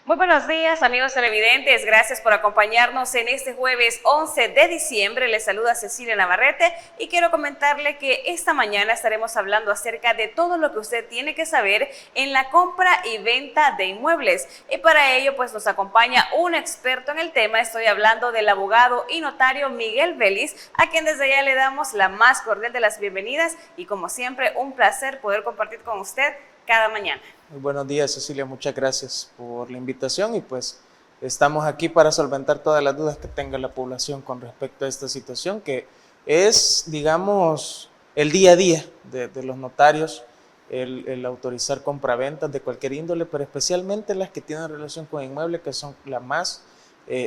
Muy buenos días, amigos televidentes. Gracias por acompañarnos en este jueves 11 de diciembre. Les saluda Cecilia Navarrete y quiero comentarle que esta mañana estaremos hablando acerca de todo lo que usted tiene que saber en la compra y venta de inmuebles. Y para ello, pues nos acompaña un experto en el tema. Estoy hablando del abogado y notario Miguel Vélez, a quien desde ya le damos la más cordial de las bienvenidas y como siempre, un placer poder compartir con usted cada mañana. Muy buenos días, Cecilia, muchas gracias por la invitación y pues estamos aquí para solventar todas las dudas que tenga la población con respecto a esta situación que es, digamos, el día a día de los notarios, el autorizar compraventas de cualquier índole, pero especialmente las que tienen relación con inmuebles, que son las más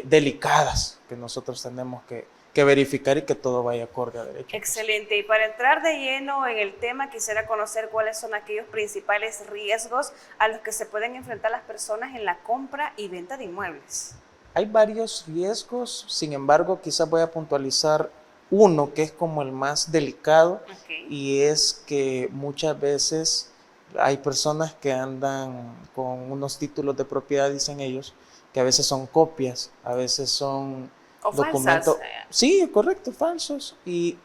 delicadas que nosotros tenemos que verificar y que todo vaya acorde a derecho. Excelente. Y para entrar de lleno en el tema, quisiera conocer cuáles son aquellos principales riesgos a los que se pueden enfrentar las personas en la compra y venta de inmuebles. Hay varios riesgos, sin embargo, quizás voy a puntualizar uno que es como el más delicado, y es que muchas veces hay personas que andan con unos títulos de propiedad, dicen ellos, que a veces son copias, a veces son documentos. Sí, correcto, falsos. Y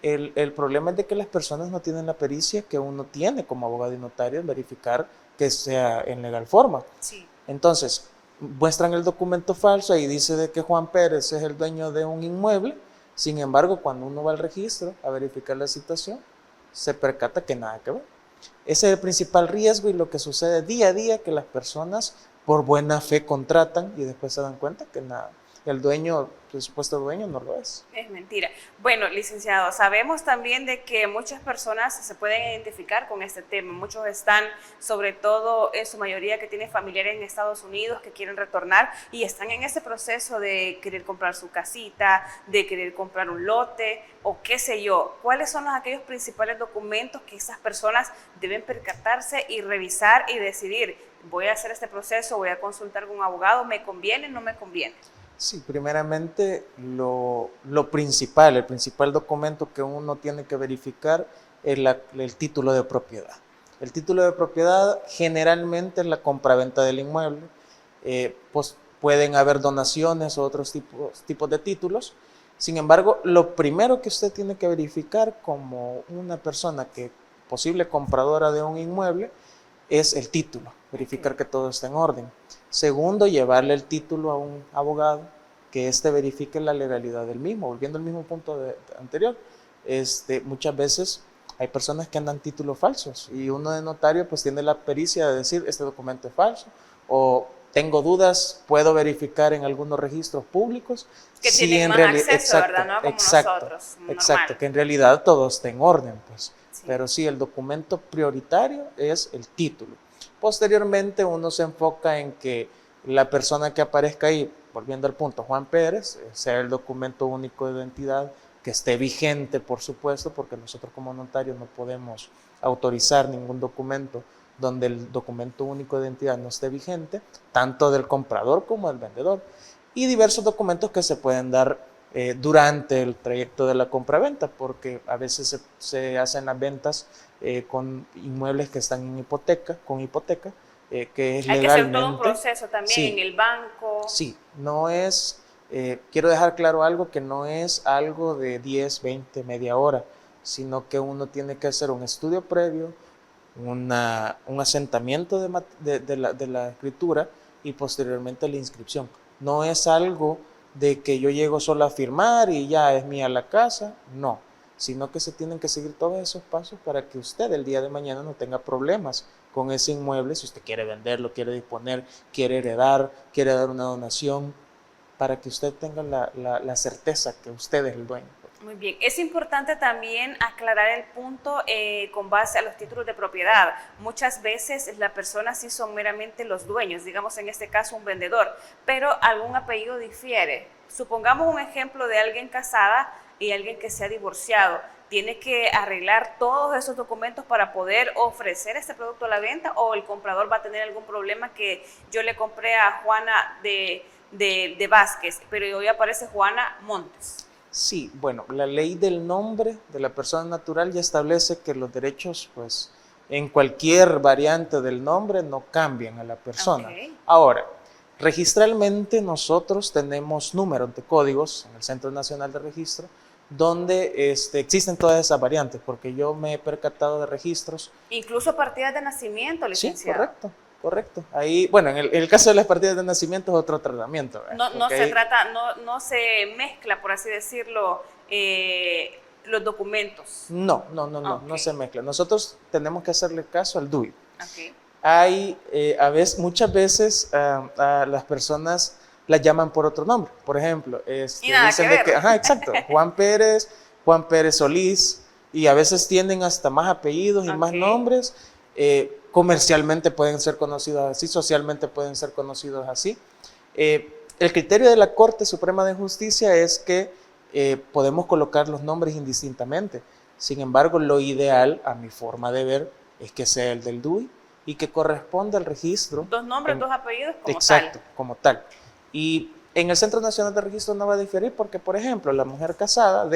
el problema es de que las personas no tienen la pericia que uno tiene como abogado y notario en verificar que sea en legal forma. Sí. Entonces, muestran el documento falso y dice de que Juan Pérez es el dueño de un inmueble. Sin embargo, cuando uno va al registro a verificar la situación, se percata que nada que ver. Ese es el principal riesgo y lo que sucede día a día, que las personas por buena fe contratan y después se dan cuenta que nada, el dueño, el supuesto dueño, no lo es. Es mentira. Bueno, licenciado, sabemos también de que muchas personas se pueden identificar con este tema. Muchos están, sobre todo en su mayoría, que tienen familiares en Estados Unidos que quieren retornar y están en ese proceso de querer comprar su casita, de querer comprar un lote o qué sé yo. ¿Cuáles son aquellos principales documentos que esas personas deben percatarse y revisar y decidir? Voy a hacer este proceso, voy a consultar con un abogado, ¿me conviene o no me conviene? Sí, primeramente el principal documento que uno tiene que verificar es el título de propiedad. El título de propiedad generalmente es la compraventa del inmueble, pues pueden haber donaciones o otros tipos de títulos. Sin embargo, lo primero que usted tiene que verificar como una persona que posible compradora de un inmueble es el título, verificar que todo está en orden. Segundo, llevarle el título a un abogado que éste verifique la legalidad del mismo. Volviendo al mismo punto anterior, muchas veces hay personas que andan títulos falsos y uno de notario pues tiene la pericia de decir este documento es falso o tengo dudas, puedo verificar en algunos registros públicos que si tienen más acceso, exacto, ¿verdad? No como nosotros, exacto, que en realidad todo está en orden, pues. Sí. Pero sí, el documento prioritario es el título. Posteriormente uno se enfoca en que la persona que aparezca ahí, volviendo al punto, Juan Pérez, sea el documento único de identidad, que esté vigente, por supuesto, porque nosotros como notarios no podemos autorizar ningún documento donde el documento único de identidad no esté vigente, tanto del comprador como del vendedor, y diversos documentos que se pueden dar durante el trayecto de la compraventa, porque a veces se hacen las ventas con inmuebles que están en hipoteca, que es legalmente. Hay que hacer todo un proceso también, sí, en el banco. Sí, no es, quiero dejar claro algo, que no es algo de 10, 20, media hora, sino que uno tiene que hacer un estudio previo, un asentamiento de la escritura y posteriormente la inscripción. No es algo de que yo llego solo a firmar y ya es mía la casa, no, sino que se tienen que seguir todos esos pasos para que usted el día de mañana no tenga problemas con ese inmueble, si usted quiere venderlo, quiere disponer, quiere heredar, quiere dar una donación, para que usted tenga la certeza que usted es el dueño. Muy bien, es importante también aclarar el punto con base a los títulos de propiedad. Muchas veces las personas sí son meramente los dueños, digamos en este caso un vendedor, pero algún apellido difiere. Supongamos un ejemplo de alguien casada y alguien que se ha divorciado. ¿Tiene que arreglar todos esos documentos para poder ofrecer este producto a la venta o el comprador va a tener algún problema que yo le compré a Juana de Vázquez, pero hoy aparece Juana Montes? Sí, bueno, la ley del nombre de la persona natural ya establece que los derechos, pues, en cualquier variante del nombre no cambian a la persona. Okay. Ahora, Registralmente nosotros tenemos números de códigos en el Centro Nacional de Registro donde existen todas esas variantes, porque yo me he percatado de registros. Incluso partidas de nacimiento, licenciado. Sí, correcto. Ahí, bueno, en el caso de las partidas de nacimiento es otro tratamiento. No se trata, no se mezcla, por así decirlo, los documentos. No Okay. se mezcla. Nosotros tenemos que hacerle caso al DUI. Okay. Hay, muchas veces a las personas las llaman por otro nombre. Por ejemplo, Y nada dicen que ver. ajá, exacto, Juan Pérez Solís, y a veces tienen hasta más apellidos y más nombres. Comercialmente pueden ser conocidos así, socialmente pueden ser conocidos así. El criterio de la Corte Suprema de Justicia es que podemos colocar los nombres indistintamente. Sin embargo, lo ideal, a mi forma de ver, es que sea el del DUI y que corresponda al registro. Dos nombres, dos apellidos como exacto, tal. como tal. Y en el Centro Nacional de Registro no va a diferir porque, por ejemplo, la mujer casada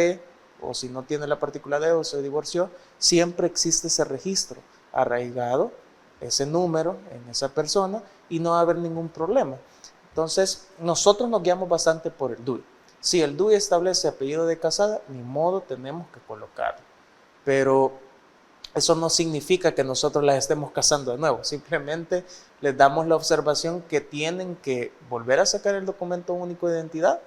o si no tiene la partícula D o se divorció, siempre existe ese registro arraigado, ese número en esa persona, y no va a haber ningún problema. Entonces, nosotros nos guiamos bastante por el DUI. Si el DUI establece apellido de casada, ni modo, tenemos que colocarlo. Pero eso no significa que nosotros las estemos casando de nuevo, simplemente les damos la observación que tienen que volver a sacar el documento único de identidad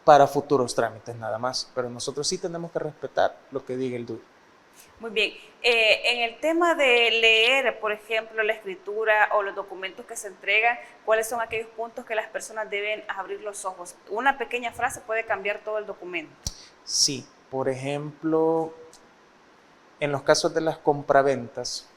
para futuros trámites nada más, pero nosotros sí tenemos que respetar lo que diga el DUI. Muy bien, en el tema de leer, por ejemplo, la escritura o los documentos que se entregan, ¿cuáles son aquellos puntos que las personas deben abrir los ojos? Una pequeña frase puede cambiar todo el documento. Sí, por ejemplo, en los casos de las compraventas,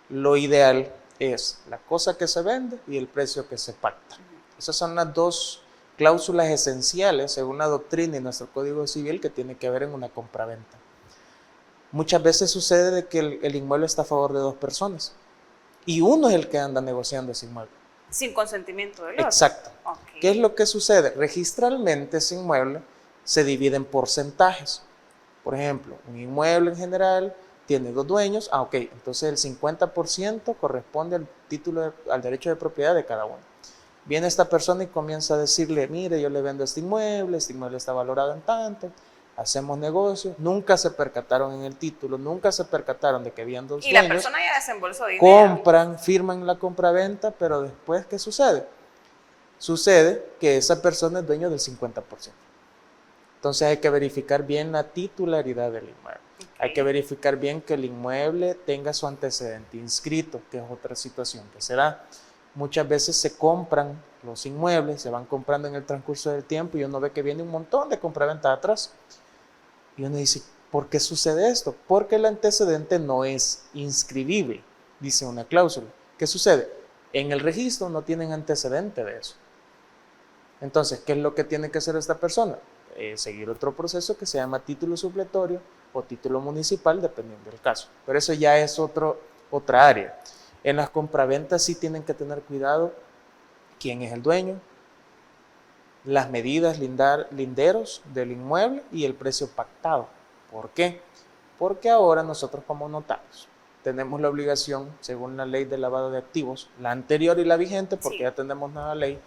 lo ideal es la cosa que se vende y el precio que se pacta. Esas son las dos cláusulas esenciales según la doctrina y nuestro Código Civil que tiene que ver en una compraventa. Muchas veces sucede de que el inmueble está a favor de dos personas y uno es el que anda negociando ese inmueble. Sin consentimiento del otro. Exacto. Okay. ¿Qué es lo que sucede? Registralmente ese inmueble se divide en porcentajes. Por ejemplo, un inmueble en general tiene dos dueños, ok, entonces el 50% corresponde al título, al derecho de propiedad de cada uno. Viene esta persona y comienza a decirle, mire, yo le vendo este inmueble está valorado en tanto, hacemos negocios, nunca se percataron en el título, nunca se percataron de que habían dos dueños. Y la persona ya desembolsó dinero. Compran, firman la compraventa, pero después, ¿qué sucede? Sucede que esa persona es dueño del 50%. Entonces hay que verificar bien la titularidad del inmueble. Okay. Hay que verificar bien que el inmueble tenga su antecedente inscrito, que es otra situación que se da. Muchas veces se compran los inmuebles, se van comprando en el transcurso del tiempo y uno ve que viene un montón de compraventa atrás. Y uno dice, ¿por qué sucede esto? Porque el antecedente no es inscribible, dice una cláusula. ¿Qué sucede? En el registro no tienen antecedente de eso. Entonces, ¿qué es lo que tiene que hacer esta persona? Seguir otro proceso que se llama título supletorio o título municipal, dependiendo del caso. Pero eso ya es otra área. En las compraventas sí tienen que tener cuidado quién es el dueño, las medidas linderos del inmueble y el precio pactado. ¿Por qué? Porque ahora nosotros como notarios tenemos la obligación, según la ley de lavado de activos, la anterior y la vigente, porque sí, ya tenemos nueva ley,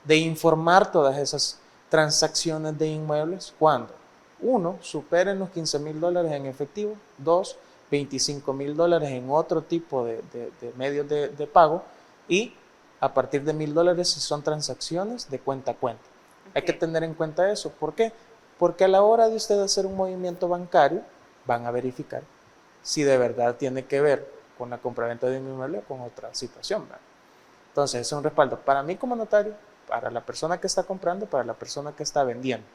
de informar todas esas transacciones de inmuebles cuando, uno, superen los $15,000 en efectivo, dos, $25,000 en otro tipo de medios de pago y a partir de $1,000 si son transacciones de cuenta a cuenta. Okay. Hay que tener en cuenta eso. ¿Por qué? Porque a la hora de usted hacer un movimiento bancario, van a verificar si de verdad tiene que ver con la compraventa de un inmueble o con otra situación, ¿verdad? Entonces, es un respaldo para mí como notario, para la persona que está comprando, para la persona que está vendiendo.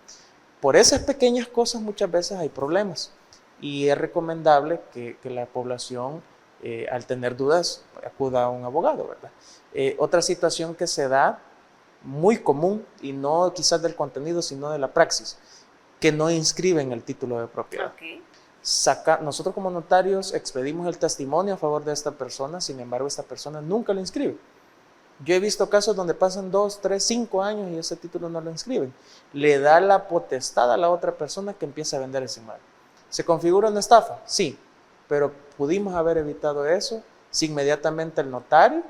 Por esas pequeñas cosas muchas veces hay problemas y es recomendable que la población, al tener dudas, acuda a un abogado, ¿verdad? Otra situación que se da muy común, y no quizás del contenido, sino de la praxis, que no inscriben el título de propiedad. Okay. Nosotros como notarios expedimos el testimonio a favor de esta persona, sin embargo esta persona nunca lo inscribe. Yo he visto casos donde pasan 2, 3, 5 años y ese título no lo inscriben. Le da la potestad a la otra persona que empieza a vender ese inmueble. ¿Se configura una estafa? Sí, pero pudimos haber evitado eso si inmediatamente el notario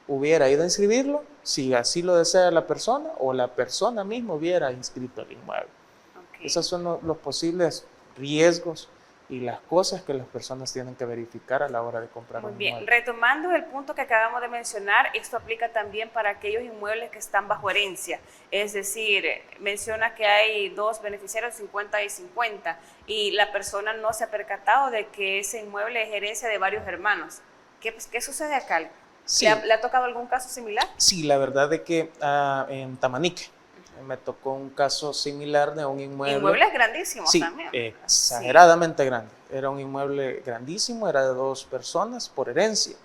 hubiera ido a inscribirlo si así lo desea la persona o la persona misma hubiera inscrito el inmueble. Okay. Esos son los posibles riesgos y las cosas que las personas tienen que verificar a la hora de comprar un inmueble. Muy bien, retomando el punto que acabamos de mencionar, esto aplica también para aquellos inmuebles que están bajo herencia, es decir, menciona que hay dos beneficiarios 50 y 50 y la persona no se ha percatado de que ese inmueble es herencia de varios hermanos. ¿Qué sucede acá? Sí. ¿Le ha tocado algún caso similar? Sí, la verdad es que en Tamanique me tocó un caso similar de un inmueble. Inmuebles grandísimos sí, también. Exageradamente grande. Era un inmueble grandísimo, era de 2 personas por herencia.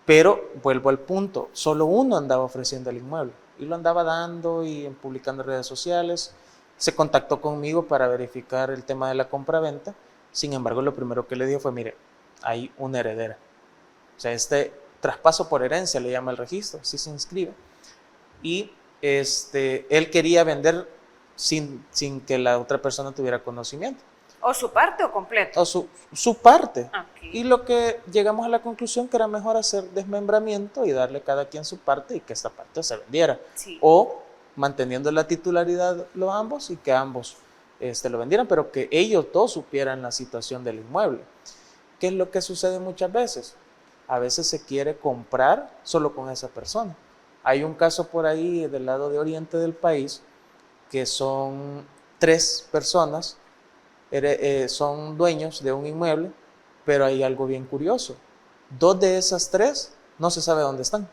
Pero vuelvo al punto, solo uno andaba ofreciendo el inmueble y lo andaba dando y publicando en redes sociales. Se contactó conmigo para verificar el tema de la compraventa. Sin embargo, lo primero que le dije fue, mire, hay una heredera. O sea, este traspaso por herencia le llama el registro, así se inscribe. Y él quería vender sin que la otra persona tuviera conocimiento. ¿O su parte o completo? O su parte. Okay. Y lo que llegamos a la conclusión que era mejor hacer desmembramiento y darle a cada quien su parte y que esta parte se vendiera. Sí. O manteniendo la titularidad los ambos y que ambos lo vendieran, pero que ellos todos supieran la situación del inmueble. ¿Qué es lo que sucede muchas veces? A veces se quiere comprar solo con esa persona. Hay un caso por ahí del lado de oriente del país que son 3 personas, son dueños de un inmueble, pero hay algo bien curioso. 2 de esas 3 no se sabe dónde están.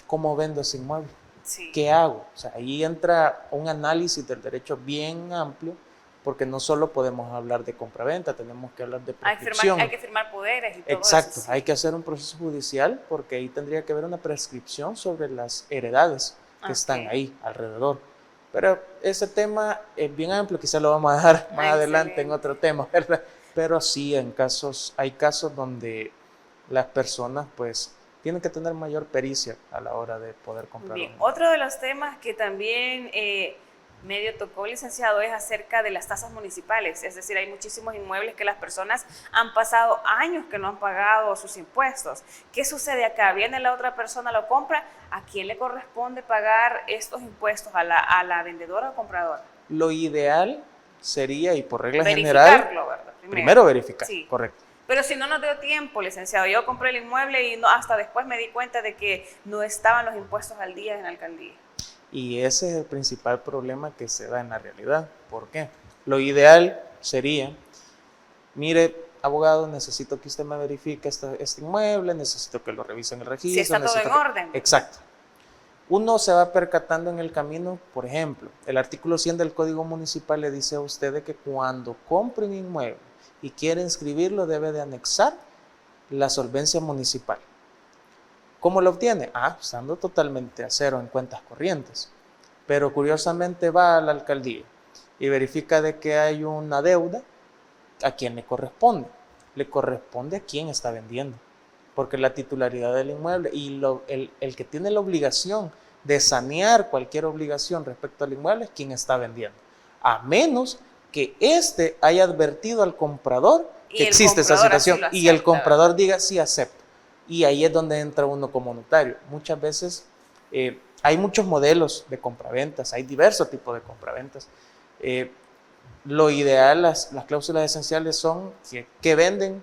¿Cómo vendo ese inmueble? Sí. ¿Qué hago? O sea, ahí entra un análisis del derecho bien amplio, porque no solo podemos hablar de compraventa, tenemos que hablar de prescripción. Hay que firmar poderes y todo. Exacto, eso, sí. Hay que hacer un proceso judicial porque ahí tendría que haber una prescripción sobre las heredades que están ahí alrededor. Pero ese tema es bien amplio, quizás lo vamos a dejar más adelante en otro tema, ¿verdad? Pero sí, hay casos donde las personas pues tienen que tener mayor pericia a la hora de poder comprar. Bien, otro de los temas que también medio tocó, licenciado, es acerca de las tasas municipales. Es decir, hay muchísimos inmuebles que las personas han pasado años que no han pagado sus impuestos. ¿Qué sucede acá? Viene la otra persona, lo compra. ¿A quién le corresponde pagar estos impuestos? ¿A la vendedora o compradora? Lo ideal sería, y por regla verificarlo, general, ¿verdad? Primero verificar, sí. Correcto. Pero si no nos dio tiempo, licenciado, yo compré el inmueble y hasta después me di cuenta de que no estaban los impuestos al día en la alcaldía. Y ese es el principal problema que se da en la realidad. ¿Por qué? Lo ideal sería, mire, abogado, necesito que usted me verifique este inmueble, necesito que lo revise en el registro. Si está todo en orden. Exacto. Uno se va percatando en el camino, por ejemplo, el artículo 100 del Código Municipal le dice a usted que cuando compre un inmueble y quiere inscribirlo debe de anexar la solvencia municipal. ¿Cómo lo obtiene? Estando totalmente a cero en cuentas corrientes. Pero curiosamente va a la alcaldía y verifica de que hay una deuda. ¿A quién le corresponde? Le corresponde a quien está vendiendo. Porque la titularidad del inmueble y el que tiene la obligación de sanear cualquier obligación respecto al inmueble es quien está vendiendo. A menos que éste haya advertido al comprador que existe esa situación y el comprador diga sí, acepto. Y ahí es donde entra uno como notario. Muchas veces hay muchos modelos de compraventas, hay diversos tipos de compraventas. Lo ideal, las cláusulas esenciales son qué venden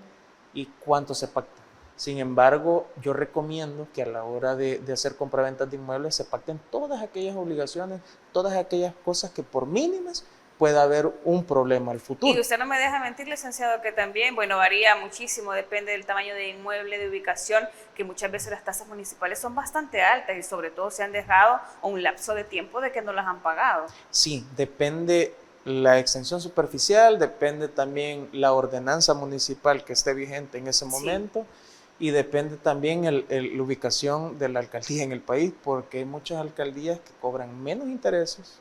y cuánto se pacta. Sin embargo, yo recomiendo que a la hora de hacer compraventas de inmuebles se pacten todas aquellas obligaciones, todas aquellas cosas que por mínimas pueda haber un problema al futuro. Y usted no me deja mentir, licenciado, que también, varía muchísimo, depende del tamaño del inmueble, de ubicación, que muchas veces las tasas municipales son bastante altas y sobre todo se han dejado un lapso de tiempo de que no las han pagado. Sí, depende la extensión superficial, depende también la ordenanza municipal que esté vigente en ese momento. Sí. Y depende también la ubicación de la alcaldía en el país, porque hay muchas alcaldías que cobran menos intereses,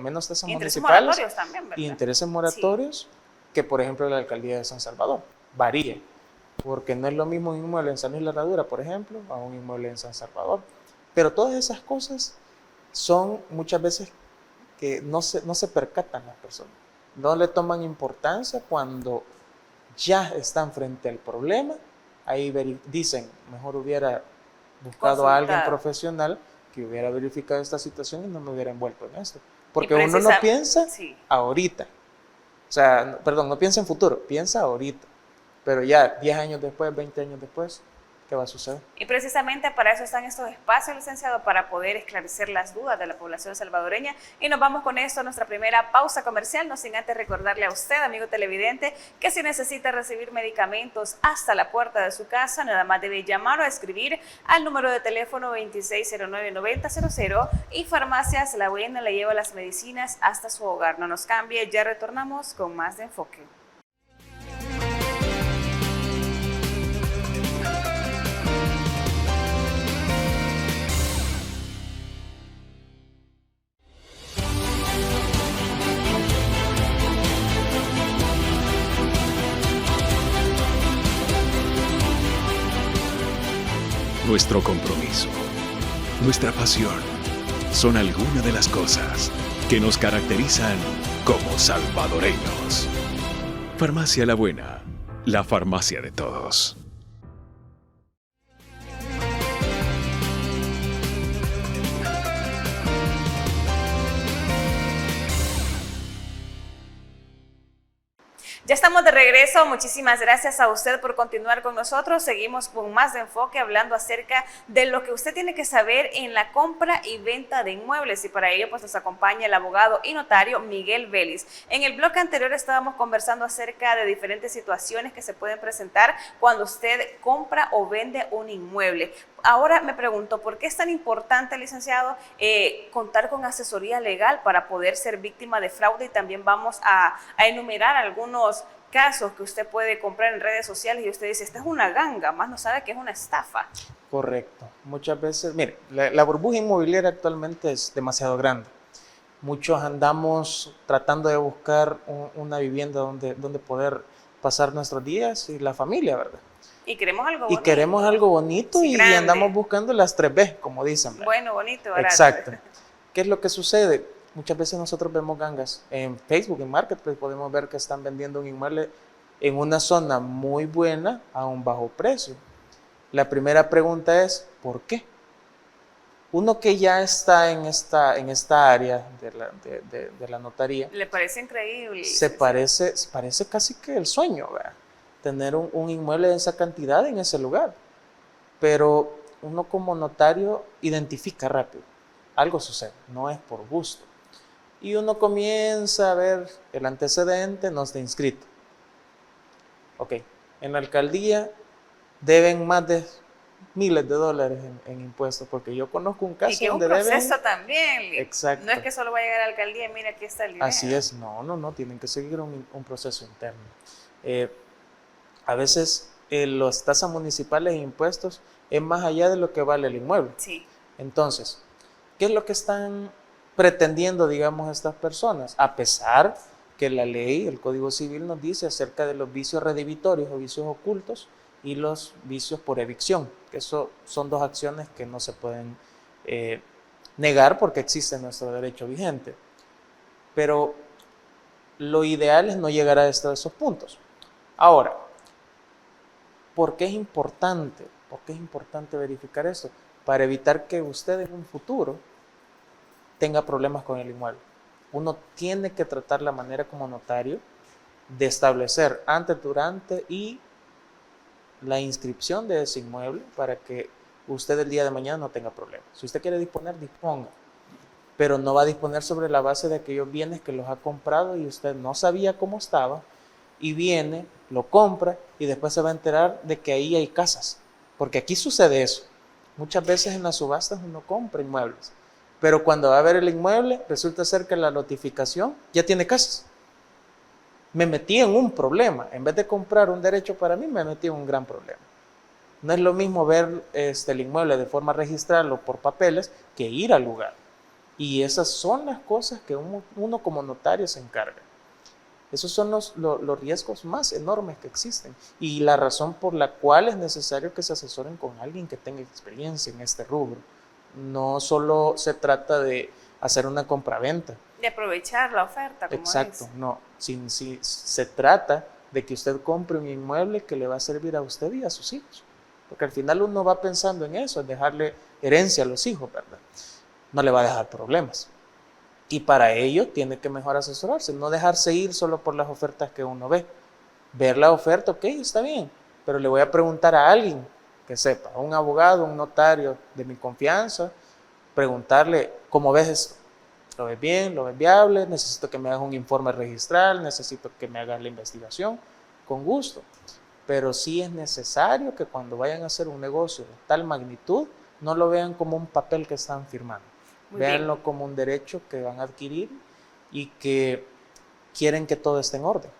menos tasas municipales. Moratorios también, ¿verdad? Y intereses moratorios que, por ejemplo, la alcaldía de San Salvador. Varía, porque no es lo mismo un inmueble en San Luis La Herradura, por ejemplo, a un inmueble en San Salvador. Pero todas esas cosas son muchas veces que no se percatan las personas. No le toman importancia cuando ya están frente al problema. Ahí dicen, mejor hubiera buscado a alguien Consultado. profesional que hubiera verificado esta situación y no me hubiera envuelto en esto. Porque Y uno no piensa sí. ahorita, o sea, perdón, no piensa en futuro, piensa ahorita. Pero ya 10 años después, 20 años después, ¿qué va a suceder? Y precisamente para eso están estos espacios, licenciado, para poder esclarecer las dudas de la población salvadoreña. Y nos vamos con esto a nuestra primera pausa comercial, no sin antes recordarle a usted, amigo televidente, que si necesita recibir medicamentos hasta la puerta de su casa, nada más debe llamar o escribir al número de teléfono 2609-9000 y Farmacias La Buena le lleva las medicinas hasta su hogar. No nos cambie, ya retornamos con más de Enfoque. Nuestro compromiso, nuestra pasión, son algunas de las cosas que nos caracterizan como salvadoreños. Farmacia La Buena, la farmacia de todos. Ya estamos de regreso, muchísimas gracias a usted por continuar con nosotros. Seguimos con más de Enfoque hablando acerca de lo que usted tiene que saber en la compra y venta de inmuebles y para ello pues nos acompaña el abogado y notario Miguel Vélez. En el bloque anterior estábamos conversando acerca de diferentes situaciones que se pueden presentar cuando usted compra o vende un inmueble. Ahora me pregunto, ¿por qué es tan importante, licenciado, contar con asesoría legal para poder ser víctima de fraude? Y también vamos a enumerar algunos casos que usted puede comprar en redes sociales y usted dice, esta es una ganga, más no sabe que es una estafa. Correcto. Muchas veces, mire, la burbuja inmobiliaria actualmente es demasiado grande. Muchos andamos tratando de buscar una vivienda donde poder pasar nuestros días y la familia, ¿verdad? Y queremos algo Y bonito. queremos algo bonito Sí, y grande. andamos buscando las 3B, como dicen, ¿verdad? Bueno, bonito, barato. Exacto. ¿Qué es lo que sucede? Muchas veces nosotros vemos gangas en Facebook, en Marketplace, podemos ver que están vendiendo un inmueble en una zona muy buena a un bajo precio. La primera pregunta es, ¿por qué? Uno que ya está en esta área de la notaría, ¿Le parece increíble? se parece casi que el sueño, ¿verdad? Tener un inmueble de esa cantidad en ese lugar. Pero uno como notario identifica rápido, algo sucede, no es por gusto. Y uno comienza a ver el antecedente, no está inscrito. Ok, en la alcaldía deben más de miles de dólares en impuestos, porque yo conozco un caso y que es un donde proceso deben... también. Exacto. No es que solo va a llegar a la alcaldía y mira, aquí está el dinero. Así es, no, tienen que seguir un proceso interno. A veces las tasas municipales e impuestos es más allá de lo que vale el inmueble. Sí. Entonces, ¿qué es lo que están pretendiendo, digamos, estas personas? A pesar que la ley, el Código Civil nos dice acerca de los vicios redivitorios o vicios ocultos y los vicios por evicción, que eso son dos acciones que no se pueden negar porque existe nuestro derecho vigente. Pero lo ideal es no llegar a esos puntos. Ahora, ¿por qué es importante? ¿Por qué es importante verificar esto? Para evitar que usted en un futuro tenga problemas con el inmueble. Uno tiene que tratar la manera como notario de establecer antes, durante y la inscripción de ese inmueble para que usted el día de mañana no tenga problemas. Si usted quiere disponer, disponga, pero no va a disponer sobre la base de aquellos bienes que los ha comprado y usted no sabía cómo estaba y viene, lo compra y después se va a enterar de que ahí hay casas, porque aquí sucede eso. Muchas veces en las subastas uno compra inmuebles, pero cuando va a ver el inmueble resulta ser que la notificación ya tiene casas. Me metí en un problema, en vez de comprar un derecho para mí, me metí en un gran problema. No es lo mismo ver el inmueble de forma registrarlo por papeles que ir al lugar. Y esas son las cosas que uno como notario se encarga. Esos son los riesgos más enormes que existen y la razón por la cual es necesario que se asesoren con alguien que tenga experiencia en este rubro. No solo se trata de hacer una compraventa. De aprovechar la oferta, como Exacto, es. no. Si se trata de que usted compre un inmueble que le va a servir a usted y a sus hijos. porque al final uno va pensando en eso, en dejarle herencia a los hijos, ¿verdad? No le va a dejar problemas. Y para ello tiene que mejor asesorarse, no dejarse ir solo por las ofertas que uno ve. Ver la oferta, ok, está bien, pero le voy a preguntar a alguien que sepa, a un abogado, un notario de mi confianza, preguntarle, ¿cómo ves esto? ¿Lo ves bien? ¿Lo ves viable? Necesito que me hagas un informe registral, necesito que me hagas la investigación, con gusto. Pero sí es necesario que cuando vayan a hacer un negocio de tal magnitud, no lo vean como un papel que están firmando. Véanlo como un derecho que van a adquirir y que quieren que todo esté en orden.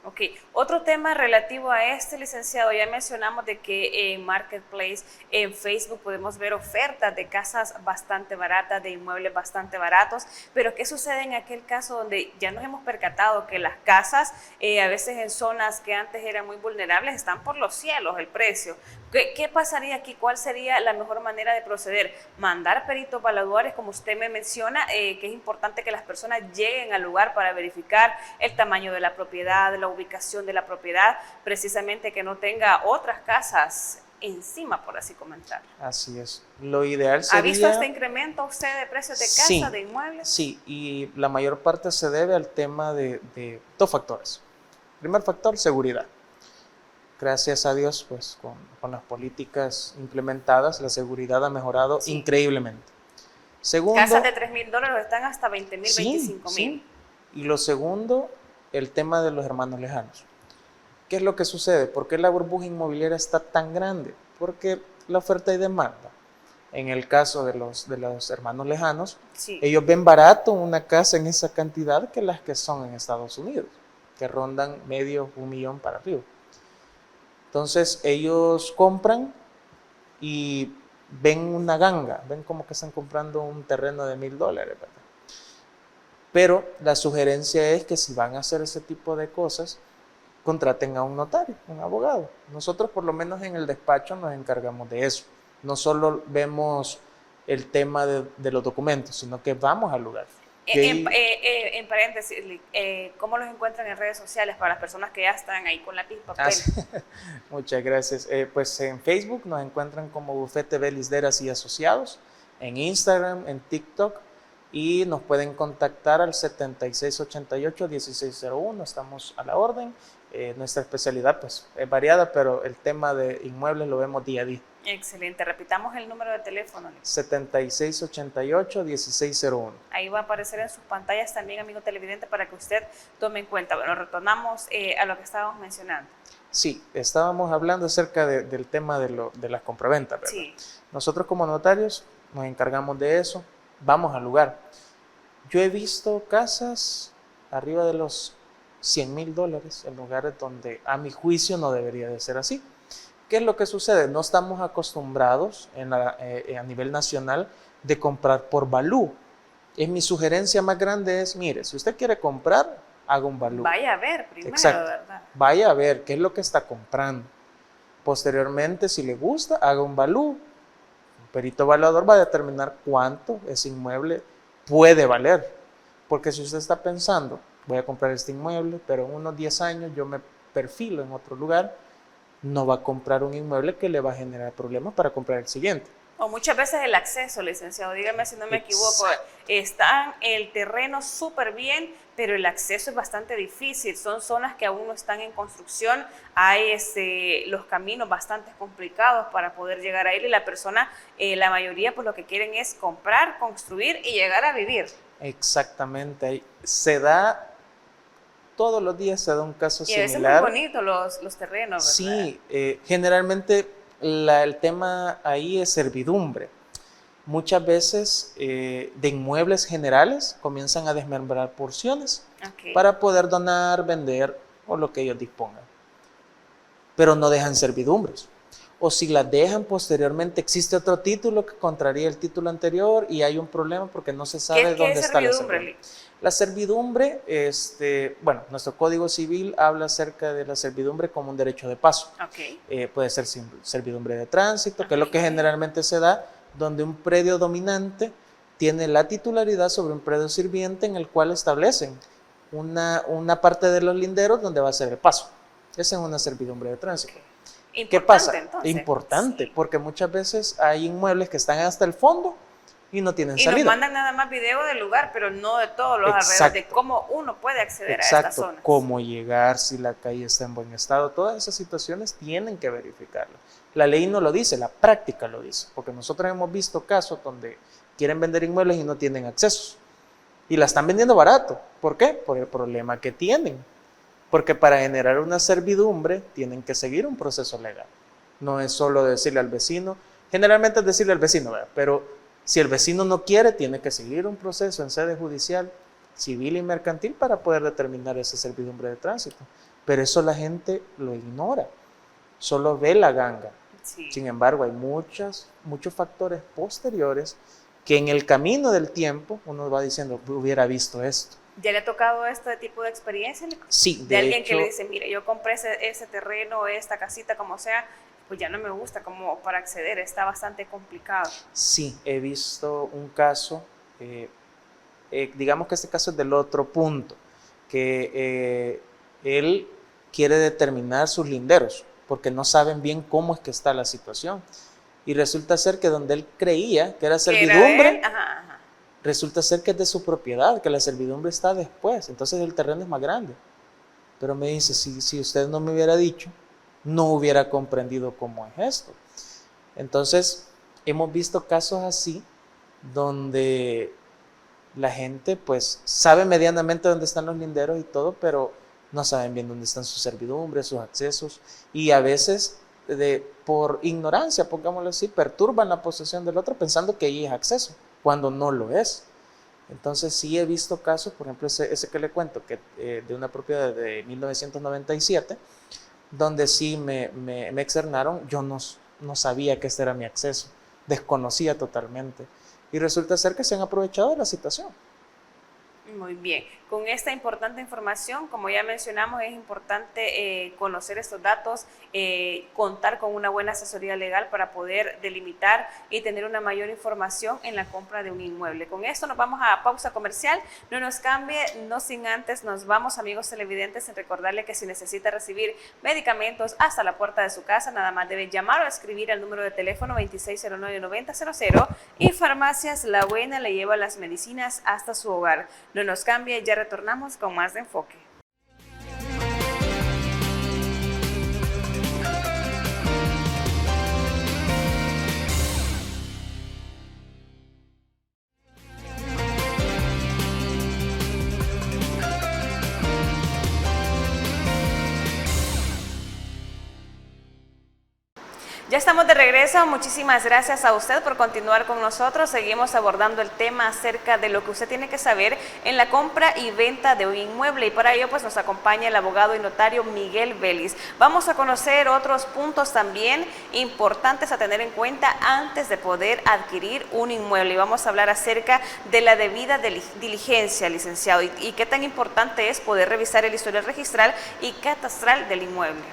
Ok, otro tema relativo a este, licenciado, ya mencionamos de que en Marketplace, en Facebook podemos ver ofertas de casas bastante baratas, de inmuebles bastante baratos, pero ¿qué sucede en aquel caso donde ya nos hemos percatado que las casas, a veces en zonas que antes eran muy vulnerables, están por los cielos el precio? ¿Qué pasaría aquí? ¿Cuál sería la mejor manera de proceder? Mandar peritos evaluadores, como usted me menciona, que es importante que las personas lleguen al lugar para verificar el tamaño de la propiedad, la ubicación de la propiedad, precisamente que no tenga otras casas encima, por así comentar. Así es. Lo ideal sería... ¿Ha visto este incremento usted de precios de casa, sí, de inmuebles? Sí, y la mayor parte se debe al tema de dos factores. Primer factor, seguridad. Gracias a Dios, pues con las políticas implementadas, la seguridad ha mejorado increíblemente. Segundo, casas de $3,000 están hasta 20,000, 25,000. Sí. Y lo segundo, el tema de los hermanos lejanos. ¿Qué es lo que sucede? ¿Por qué la burbuja inmobiliaria está tan grande? Porque la oferta y demanda. En el caso de los hermanos lejanos, ellos ven barato una casa en esa cantidad que las que son en Estados Unidos, que rondan medio, 1 millón para arriba. Entonces ellos compran y ven una ganga, ven como que están comprando un terreno de $1,000, ¿verdad? Pero la sugerencia es que si van a hacer ese tipo de cosas, contraten a un notario, un abogado. Nosotros por lo menos en el despacho nos encargamos de eso. No solo vemos el tema de los documentos, sino que vamos al lugar. En paréntesis, ¿cómo los encuentran en redes sociales para las personas que ya están ahí con lápiz y papel? Muchas gracias. Pues en Facebook nos encuentran como Bufete Belis Deras y Asociados, en Instagram, en TikTok, y nos pueden contactar al 7688-1601, estamos a la orden. Nuestra especialidad pues es variada, pero el tema de inmuebles lo vemos día a día. Excelente, repitamos el número de teléfono. 7688-1601. Ahí va a aparecer en sus pantallas también, amigo televidente, para que usted tome en cuenta. Bueno, retornamos a lo que estábamos mencionando. Sí, estábamos hablando acerca del tema de las compraventas, ¿verdad? Sí. Nosotros como notarios nos encargamos de eso, vamos al lugar. Yo he visto casas arriba de los $100,000 en lugares donde a mi juicio no debería de ser así. ¿Qué es lo que sucede? No estamos acostumbrados a nivel nacional de comprar por valú. Mi sugerencia más grande es, mire, si usted quiere comprar, haga un valú. Vaya a ver primero, exacto, ¿verdad? Vaya a ver qué es lo que está comprando. Posteriormente, si le gusta, haga un valú. Un perito evaluador va a determinar cuánto ese inmueble puede valer. Porque si usted está pensando, voy a comprar este inmueble, pero en unos 10 años yo me perfilo en otro lugar, no va a comprar un inmueble que le va a generar problemas para comprar el siguiente. O muchas veces el acceso, licenciado, dígame si no me equivoco, está el terreno súper bien, pero el acceso es bastante difícil, son zonas que aún no están en construcción, hay los caminos bastante complicados para poder llegar a él y la persona, la mayoría pues lo que quieren es comprar, construir y llegar a vivir. Exactamente, se da... Todos los días se da un caso similar. Y a veces muy bonitos los terrenos, ¿verdad? Sí, generalmente el tema ahí es servidumbre. Muchas veces de inmuebles generales comienzan a desmembrar porciones para poder donar, vender o lo que ellos dispongan. Pero no dejan servidumbres. O si las dejan posteriormente, existe otro título que contraría el título anterior y hay un problema porque no se sabe dónde está la servidumbre. La servidumbre, bueno, nuestro Código Civil habla acerca de la servidumbre como un derecho de paso. Puede ser servidumbre de tránsito, que es lo que generalmente se da, donde un predio dominante tiene la titularidad sobre un predio sirviente en el cual establecen una parte de los linderos donde va a ser el paso. Esa es una servidumbre de tránsito. ¿Qué pasa? Entonces. Importante, Sí. porque muchas veces hay inmuebles que están hasta el fondo y no tienen Y salida. nos mandan nada más video del lugar, pero no de todos los alrededores, de cómo uno puede acceder a estas zonas. Cómo llegar, si la calle está en buen estado, todas esas situaciones tienen que verificarlas. La ley no lo dice, la práctica lo dice, porque nosotros hemos visto casos donde quieren vender inmuebles y no tienen accesos. Y la están vendiendo barato. ¿Por qué? Por el problema que tienen. Porque para generar una servidumbre tienen que seguir un proceso legal. No es solo decirle al vecino, generalmente es decirle al vecino, ¿verdad? Pero si el vecino no quiere, tiene que seguir un proceso en sede judicial, civil y mercantil para poder determinar esa servidumbre de tránsito. Pero eso la gente lo ignora, solo ve la ganga. Sí. Sin embargo, hay muchos factores posteriores que en el camino del tiempo uno va diciendo, hubiera visto esto. ¿Ya le ha tocado este tipo de experiencia? Sí, de alguien que le dice, mire, yo compré ese terreno, esta casita, como sea, pues ya no me gusta como para acceder, está bastante complicado. Sí, he visto un caso, digamos que este caso es del otro punto, que él quiere determinar sus linderos, porque no saben bien cómo es que está la situación. Y resulta ser que donde él creía que era servidumbre, resulta ser que es de su propiedad, que la servidumbre está después, entonces el terreno es más grande. Pero me dice, si usted no me hubiera dicho, no hubiera comprendido cómo es esto. Entonces, hemos visto casos así, donde la gente pues sabe medianamente dónde están los linderos y todo, pero no saben bien dónde están sus servidumbres, sus accesos, y a veces por ignorancia, pongámoslo así, perturban la posesión del otro pensando que ahí es acceso, cuando no lo es. Entonces sí he visto casos, por ejemplo ese que le cuento, que de una propiedad de 1997, donde sí me externaron, yo no sabía que este era mi acceso, desconocía totalmente, y resulta ser que se han aprovechado de la situación. Muy bien, con esta importante información, como ya mencionamos, es importante conocer estos datos, contar con una buena asesoría legal para poder delimitar y tener una mayor información en la compra de un inmueble. Con esto nos vamos a pausa comercial, no nos cambie, no sin antes nos vamos, amigos televidentes, en recordarle que si necesita recibir medicamentos hasta la puerta de su casa, nada más debe llamar o escribir al número de teléfono 2609-9000 y Farmacias La Buena le lleva las medicinas hasta su hogar. No nos cambie, ya retornamos con más de Enfoque. Ya estamos de regreso, muchísimas gracias a usted por continuar con nosotros. Seguimos abordando el tema acerca de lo que usted tiene que saber en la compra y venta de un inmueble, y para ello pues nos acompaña el abogado y notario Miguel Vélez. Vamos a conocer otros puntos también importantes a tener en cuenta antes de poder adquirir un inmueble, y vamos a hablar acerca de la debida diligencia, licenciado, y qué tan importante es poder revisar el historial registral y catastral del inmueble.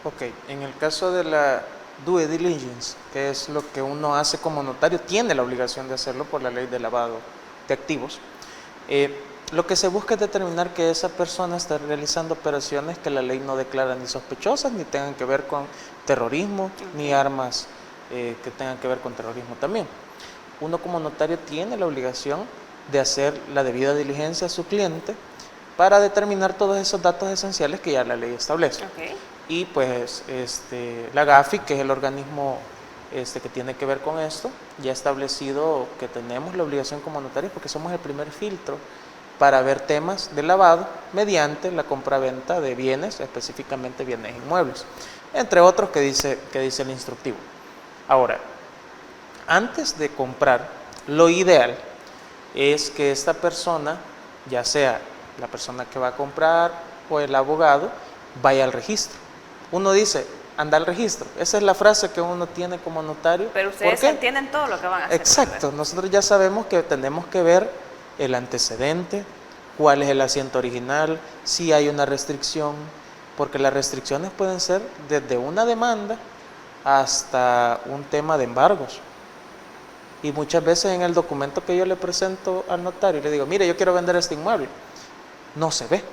Ok, en el caso de la due diligence, que es lo que uno hace como notario, tiene la obligación de hacerlo por la ley de lavado de activos. Lo que se busca es determinar que esa persona está realizando operaciones que la ley no declara ni sospechosas, ni tengan que ver con terrorismo, ni armas que tengan que ver con terrorismo también. Uno como notario tiene la obligación de hacer la debida diligencia a su cliente para determinar todos esos datos esenciales que ya la ley establece. Okay. Y pues la GAFI, que es el organismo que tiene que ver con esto, ya ha establecido que tenemos la obligación como notarios, porque somos el primer filtro para ver temas de lavado mediante la compraventa de bienes, específicamente bienes inmuebles, entre otros que dice el instructivo. Ahora, antes de comprar, lo ideal es que esta persona, ya sea la persona que va a comprar o el abogado, vaya al registro. Uno dice, anda al registro. Esa es la frase que uno tiene como notario. Pero ustedes entienden todo lo que van a hacer. Exacto. ¿Verdad? Nosotros ya sabemos que tenemos que ver el antecedente, cuál es el asiento original, si hay una restricción, porque las restricciones pueden ser desde una demanda hasta un tema de embargos. Y muchas veces en el documento que yo le presento al notario, le digo, mire, yo quiero vender este inmueble. No se ve.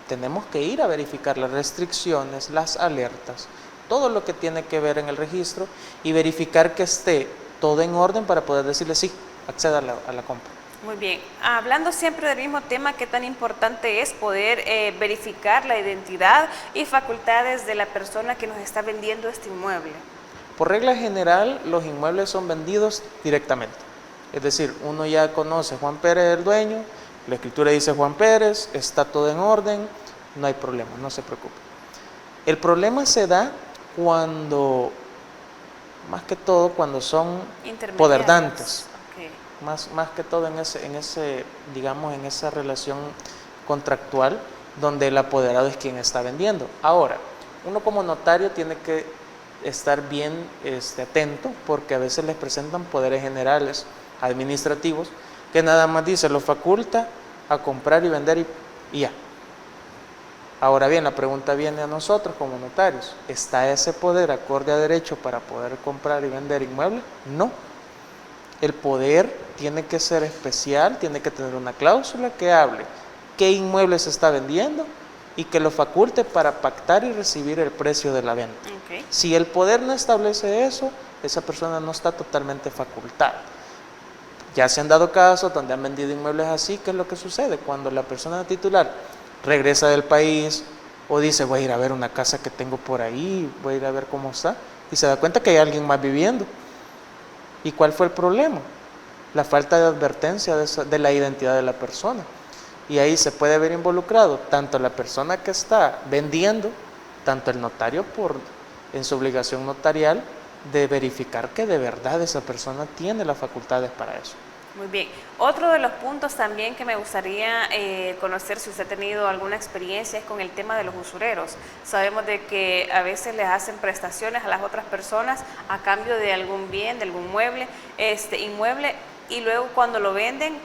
Tenemos que ir a verificar las restricciones, las alertas, todo lo que tiene que ver en el registro y verificar que esté todo en orden para poder decirle sí, acceda a la compra. Muy bien, hablando siempre del mismo tema, ¿qué tan importante es poder verificar la identidad y facultades de la persona que nos está vendiendo este inmueble? Por regla general, los inmuebles son vendidos directamente. Es decir, uno ya conoce a Juan Pérez, el dueño, la escritura dice Juan Pérez, está todo en orden, no hay problema, no se preocupe. El problema se da cuando, más que todo, cuando son poderdantes. Okay. Más que todo en ese, digamos, en esa relación contractual donde el apoderado es quien está vendiendo. Ahora, uno como notario tiene que estar bien atento, porque a veces les presentan poderes generales administrativos que nada más dice, lo faculta a comprar y vender y ya. Ahora bien, la pregunta viene a nosotros como notarios, ¿está ese poder acorde a derecho para poder comprar y vender inmuebles? No. El poder tiene que ser especial, tiene que tener una cláusula que hable qué inmueble se está vendiendo y que lo faculte para pactar y recibir el precio de la venta. Okay. Si el poder no establece eso, esa persona no está totalmente facultada. Ya se han dado casos donde han vendido inmuebles así. ¿Qué es lo que sucede? Cuando la persona titular regresa del país o dice, voy a ir a ver una casa que tengo por ahí, voy a ir a ver cómo está, y se da cuenta que hay alguien más viviendo. ¿Y cuál fue el problema? La falta de advertencia de la identidad de la persona. Y ahí se puede ver involucrado tanto la persona que está vendiendo, tanto el notario en su obligación notarial de verificar que de verdad esa persona tiene las facultades para eso. Muy bien. Otro de los puntos también que me gustaría conocer, si usted ha tenido alguna experiencia, es con el tema de los usureros. Sabemos de que a veces les hacen prestaciones a las otras personas a cambio de algún bien, de algún inmueble, y luego cuando lo venden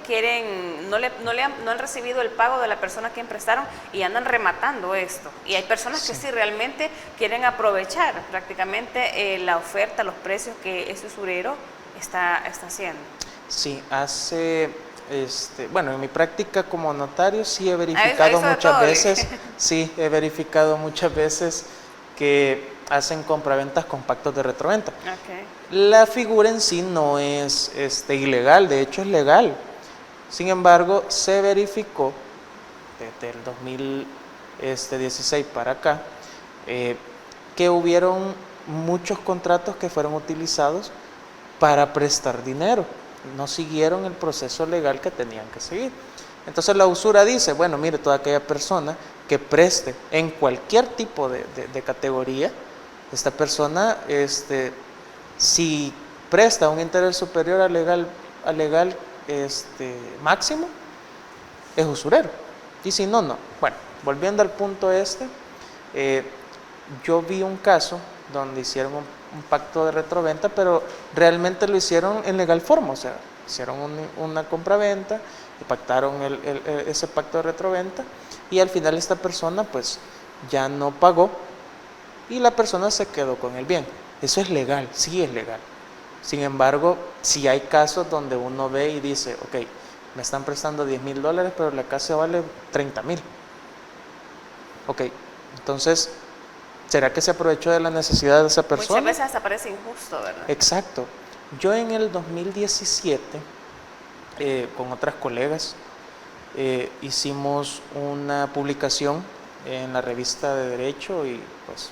no han recibido el pago de la persona a quien prestaron y andan rematando esto. Y hay personas que sí realmente quieren aprovechar prácticamente la oferta, los precios que ese usurero está haciendo. Sí, bueno, en mi práctica como notario sí he verificado muchas veces, sí, he verificado muchas veces que hacen compraventas con pactos de retroventa. Okay. La figura en sí no es ilegal, de hecho es legal. Sin embargo, se verificó desde el 2016 para acá que hubieron muchos contratos que fueron utilizados para prestar dinero. No siguieron el proceso legal que tenían que seguir. Entonces la usura dice, bueno, mire, toda aquella persona que preste en cualquier tipo de categoría, esta persona, si presta un interés superior al legal máximo, es usurero. Y si no, no. Bueno, volviendo al punto yo vi un caso donde hicieron un pacto de retroventa, pero realmente lo hicieron en legal forma, o sea, hicieron una compraventa y pactaron ese pacto de retroventa, y al final esta persona pues ya no pagó y la persona se quedó con el bien. Eso es legal, sí es legal. Sin embargo, si hay casos donde uno ve y dice, ok, me están prestando $10,000, pero la casa vale $30,000. Ok, entonces, ¿será que se aprovechó de la necesidad de esa persona? Muchas veces hasta parece injusto, ¿verdad? Exacto. Yo en el 2017, con otras colegas, hicimos una publicación en la revista de Derecho y pues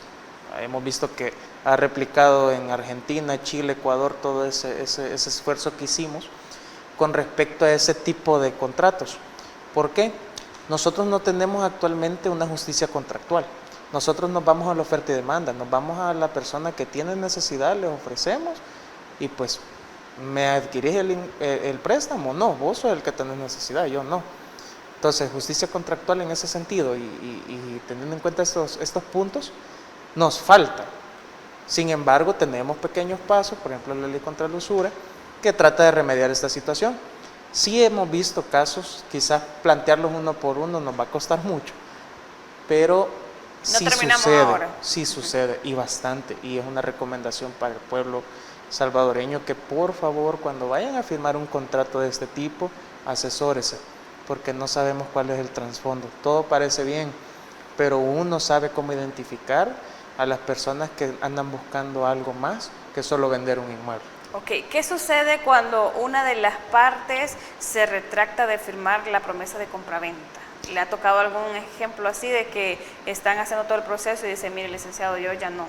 hemos visto que ha replicado en Argentina, Chile, Ecuador, todo ese esfuerzo que hicimos con respecto a ese tipo de contratos. ¿Por qué? Nosotros no tenemos actualmente una justicia contractual. Nosotros nos vamos a la oferta y demanda, nos vamos a la persona que tiene necesidad, le ofrecemos y pues, ¿me adquirís el préstamo? No, vos sos el que tenés necesidad, yo no. Entonces, justicia contractual en ese sentido y teniendo en cuenta estos puntos, nos falta. Sin embargo, tenemos pequeños pasos, por ejemplo, la ley contra la usura, que trata de remediar esta situación. Sí hemos visto casos, quizás plantearlos uno por uno nos va a costar mucho, pero sí sucede y bastante, y es una recomendación para el pueblo salvadoreño que por favor cuando vayan a firmar un contrato de este tipo, asesórese, porque no sabemos cuál es el trasfondo. Todo parece bien, pero uno sabe cómo identificar a las personas que andan buscando algo más que solo vender un inmueble. Ok, ¿qué sucede cuando una de las partes se retracta de firmar la promesa de compraventa? ¿Le ha tocado algún ejemplo así de que están haciendo todo el proceso y dicen, mire, licenciado, yo ya no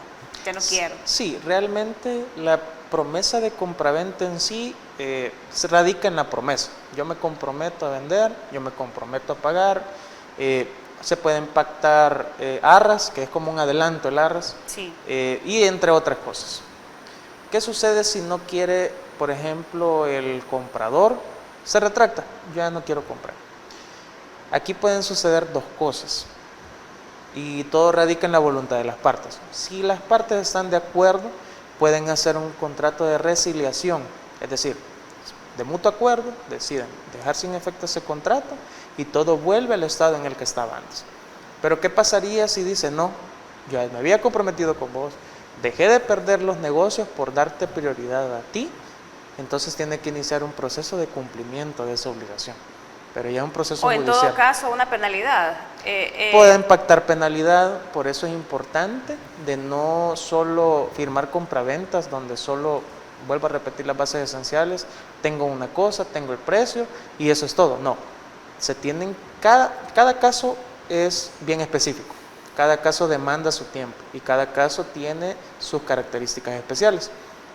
quiero? Sí, realmente la promesa de compraventa en sí se radica en la promesa. Yo me comprometo a vender, yo me comprometo a pagar, se pueden pactar arras, que es como un adelanto el arras, Sí. Y entre otras cosas. ¿Qué sucede si no quiere, por ejemplo, el comprador se retracta? Ya no quiero comprar. Aquí pueden suceder dos cosas y todo radica en la voluntad de las partes. Si las partes están de acuerdo, pueden hacer un contrato de resiliación, es decir, de mutuo acuerdo deciden dejar sin efecto ese contrato y todo vuelve al estado en el que estaba antes. Pero ¿qué pasaría si dice, no, yo me había comprometido con vos, dejé de perder los negocios por darte prioridad a ti? Entonces tiene que iniciar un proceso de cumplimiento de esa obligación, pero ya es un proceso O en judicial. todo caso, una penalidad. Pueden pactar penalidad, por eso es importante de no solo firmar compraventas donde solo, vuelvo a repetir las bases esenciales, tengo una cosa, tengo el precio y eso es todo. No, cada caso es bien específico, cada caso demanda su tiempo y cada caso tiene sus características especiales.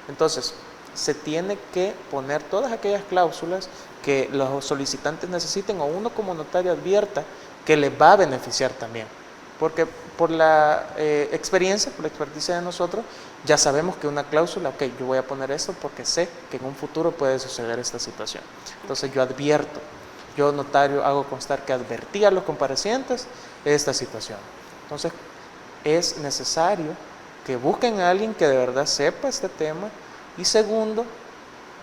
Entonces, se tiene que poner todas aquellas cláusulas que los solicitantes necesiten o uno como notario advierta que les va a beneficiar también. Porque por la experiencia, por la experticia de nosotros, ya sabemos que una cláusula, ok, yo voy a poner esto porque sé que en un futuro puede suceder esta situación. Entonces yo advierto, yo notario hago constar que advertí a los comparecientes esta situación. Entonces es necesario que busquen a alguien que de verdad sepa este tema y segundo,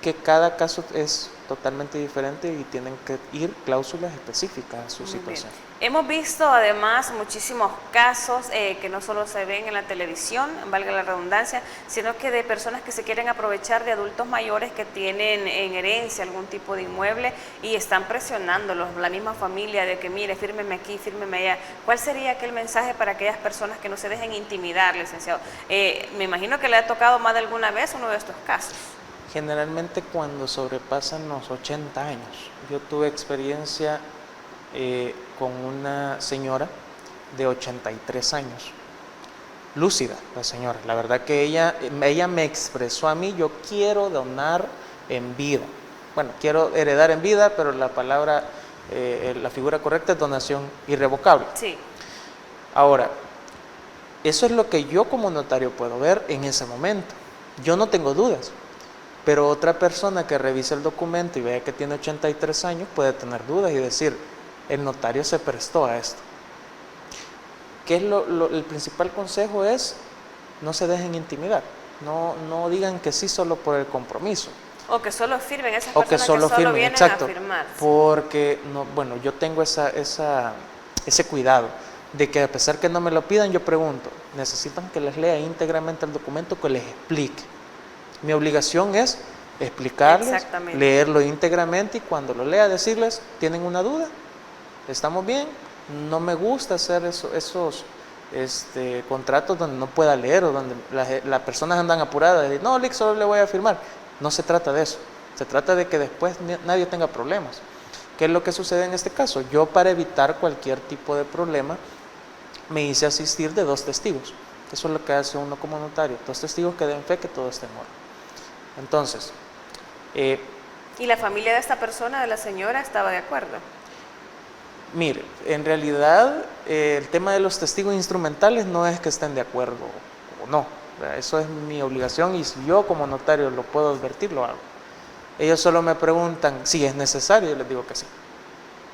que cada caso es totalmente diferente y tienen que ir cláusulas específicas a su situación. Hemos visto además muchísimos casos que no solo se ven en la televisión, valga la redundancia, sino que de personas que se quieren aprovechar de adultos mayores que tienen en herencia algún tipo de inmueble y están presionándolos, la misma familia, de que mire, fírmeme aquí, fírmeme allá. ¿Cuál sería aquel mensaje para aquellas personas que no se dejen intimidar, licenciado? Me imagino que le ha tocado más de alguna vez uno de estos casos. Generalmente cuando sobrepasan los 80 años. Yo tuve experiencia con una señora de 83 años, lúcida la señora. La verdad que ella me expresó a mí, yo quiero donar en vida. Bueno, quiero heredar en vida, pero la palabra, la figura correcta es donación irrevocable. Sí. Ahora, eso es lo que yo como notario puedo ver en ese momento. Yo no tengo dudas. Pero otra persona que revise el documento y vea que tiene 83 años puede tener dudas y decir, el notario se prestó a esto. ¿Qué es el principal consejo? Es, no se dejen intimidar, no digan que sí solo por el compromiso. O que solo firmen esas O personas que solo firmen, vienen exacto, a firmar. porque, no, bueno, yo tengo ese cuidado de que a pesar que no me lo pidan, yo pregunto, ¿necesitan que les lea íntegramente el documento, que les explique? Mi obligación es explicarles, leerlo íntegramente y cuando lo lea decirles, ¿tienen una duda? ¿Estamos bien? No me gusta hacer esos contratos donde no pueda leer o donde las personas andan apuradas y no, Lick, solo le voy a firmar. No se trata de eso, se trata de que después nadie tenga problemas. ¿Qué es lo que sucede en este caso? Yo, para evitar cualquier tipo de problema, me hice asistir de 2 testigos. Eso es lo que hace uno como notario, 2 testigos que den fe que todo esté en orden. Entonces, ¿y la familia de esta persona, de la señora, estaba de acuerdo? Mire, en realidad el tema de los testigos instrumentales no es que estén de acuerdo o no. Eso es mi obligación y si yo como notario lo puedo advertir, lo hago. Ellos solo me preguntan si es necesario, yo les digo que sí.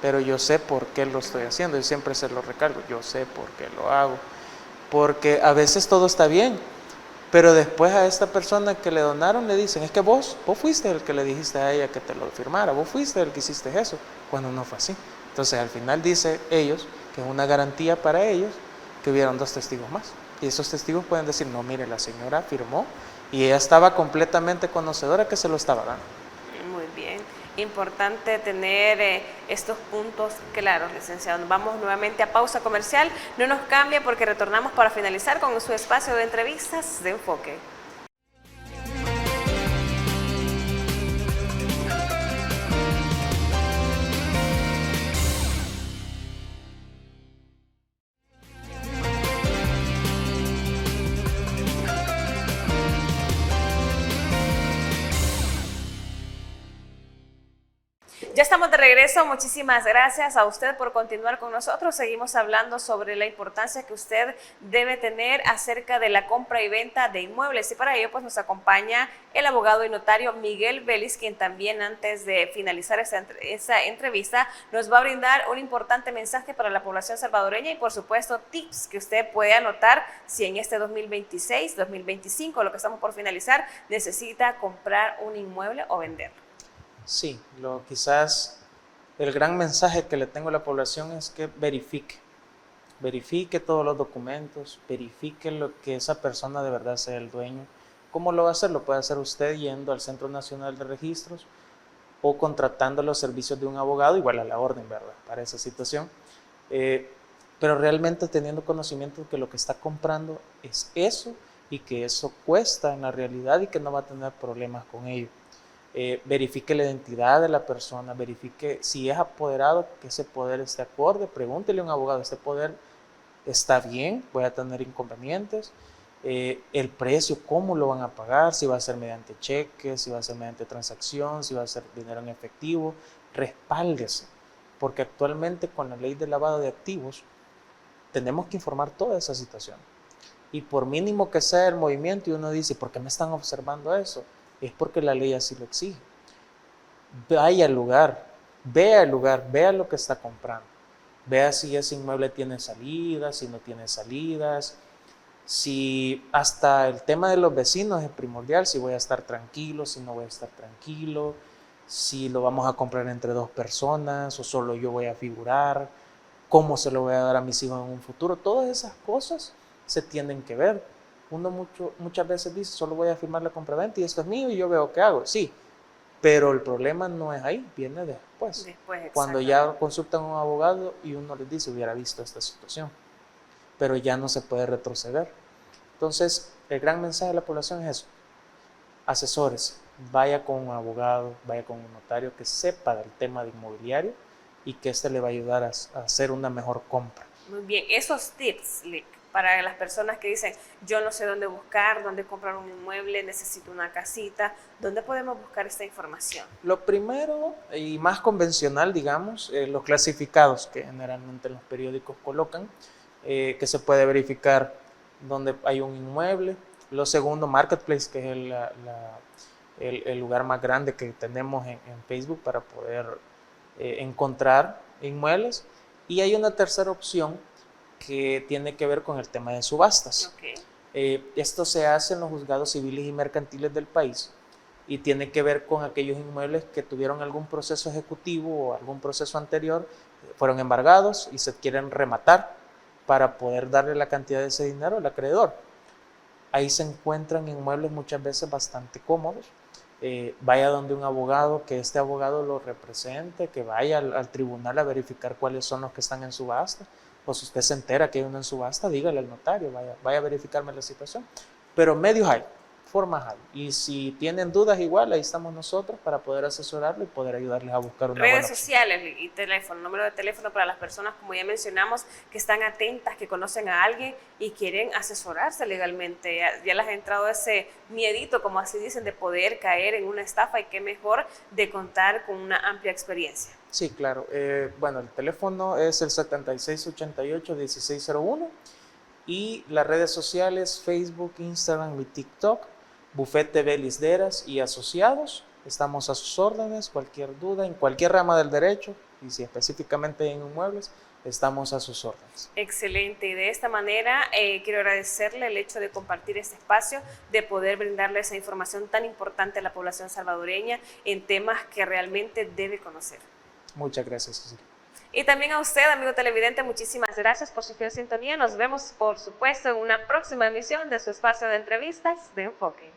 Pero yo sé por qué lo estoy haciendo y siempre se lo recargo. Yo sé por qué lo hago. Porque a veces todo está bien. Pero después a esta persona que le donaron le dicen, es que vos fuiste el que le dijiste a ella que te lo firmara, vos fuiste el que hiciste eso, cuando no fue así. Entonces al final dice ellos que es una garantía para ellos que hubieran 2 testigos más. Y esos testigos pueden decir, no, mire, la señora firmó y ella estaba completamente conocedora que se lo estaba dando. Muy bien. Importante tener estos puntos claros, licenciado. Vamos nuevamente a pausa comercial. No nos cambie porque retornamos para finalizar con su espacio de entrevistas de enfoque. Ya estamos de regreso, muchísimas gracias a usted por continuar con nosotros. Seguimos hablando sobre la importancia que usted debe tener acerca de la compra y venta de inmuebles, y para ello pues nos acompaña el abogado y notario Miguel Vélez, quien también antes de finalizar esa entrevista nos va a brindar un importante mensaje para la población salvadoreña y por supuesto tips que usted puede anotar si en este 2026, 2025, lo que estamos por finalizar, necesita comprar un inmueble o venderlo. Sí, quizás el gran mensaje que le tengo a la población es que verifique todos los documentos, verifique lo que esa persona de verdad sea el dueño. ¿Cómo lo va a hacer? Lo puede hacer usted yendo al Centro Nacional de Registros o contratando los servicios de un abogado, igual a la orden, ¿verdad? Para esa situación. Pero realmente teniendo conocimiento de que lo que está comprando es eso y que eso cuesta en la realidad y que no va a tener problemas con ello. Verifique la identidad de la persona, verifique si es apoderado, que ese poder esté acorde, pregúntele a un abogado, ¿este poder está bien? ¿Voy a tener inconvenientes? El precio, ¿cómo lo van a pagar? Si va a ser mediante cheques, si va a ser mediante transacción, si va a ser dinero en efectivo. Respáldese, porque actualmente con la ley de lavado de activos tenemos que informar toda esa situación. Y por mínimo que sea el movimiento y uno dice, ¿por qué me están observando eso? Es porque la ley así lo exige. Vaya al lugar, vea lo que está comprando. Vea si ese inmueble tiene salidas, si no tiene salidas, si hasta el tema de los vecinos es primordial, si voy a estar tranquilo, si no voy a estar tranquilo, si lo vamos a comprar entre dos personas o solo yo voy a figurar, cómo se lo voy a dar a mis hijos en un futuro. Todas esas cosas se tienen que ver. Uno muchas veces dice, solo voy a firmar la compraventa y esto es mío y yo veo qué hago. Sí, pero el problema no es ahí, viene después. Cuando ya consultan a un abogado y uno les dice, hubiera visto esta situación, pero ya no se puede retroceder. Entonces, el gran mensaje de la población es eso: asesórese, vaya con un abogado, vaya con un notario que sepa del tema de inmobiliario y que le va a ayudar a hacer una mejor compra. Muy bien, esos tips, Lick, para las personas que dicen, yo no sé dónde buscar, dónde comprar un inmueble, necesito una casita, ¿dónde podemos buscar esta información? Lo primero y más convencional, digamos, los clasificados que generalmente los periódicos colocan, que se puede verificar dónde hay un inmueble. Lo segundo, Marketplace, que es el lugar más grande que tenemos en Facebook para poder encontrar inmuebles. Y hay una tercera opción que tiene que ver con el tema de subastas. Esto se hace en los juzgados civiles y mercantiles del país y tiene que ver con aquellos inmuebles que tuvieron algún proceso ejecutivo o algún proceso anterior, fueron embargados y se quieren rematar para poder darle la cantidad de ese dinero al acreedor. Ahí se encuentran inmuebles muchas veces bastante cómodos. Vaya donde un abogado, que este abogado lo represente, que vaya al tribunal a verificar cuáles son los que están en subasta. O si usted se entera que hay uno en subasta, dígale al notario, vaya a verificarme la situación. Pero medios hay, formas hay. Y si tienen dudas igual, ahí estamos nosotros para poder asesorarlo y poder ayudarles a buscar una buena opción. Redes sociales y teléfono, número de teléfono para las personas, como ya mencionamos, que están atentas, que conocen a alguien y quieren asesorarse legalmente. Ya les ha entrado ese miedito, como así dicen, de poder caer en una estafa, y qué mejor de contar con una amplia experiencia. Sí, claro. Bueno, el teléfono es el 7688-1601 y las redes sociales, Facebook, Instagram y TikTok, Bufete Vélez Deras y Asociados. Estamos a sus órdenes, cualquier duda en cualquier rama del derecho y si específicamente en inmuebles, estamos a sus órdenes. Excelente, y de esta manera quiero agradecerle el hecho de compartir este espacio, de poder brindarle esa información tan importante a la población salvadoreña en temas que realmente debe conocer. Muchas gracias, Cecilia. Y también a usted, amigo televidente, muchísimas gracias por su fiel sintonía. Nos vemos, por supuesto, en una próxima emisión de su espacio de entrevistas de Enfoque.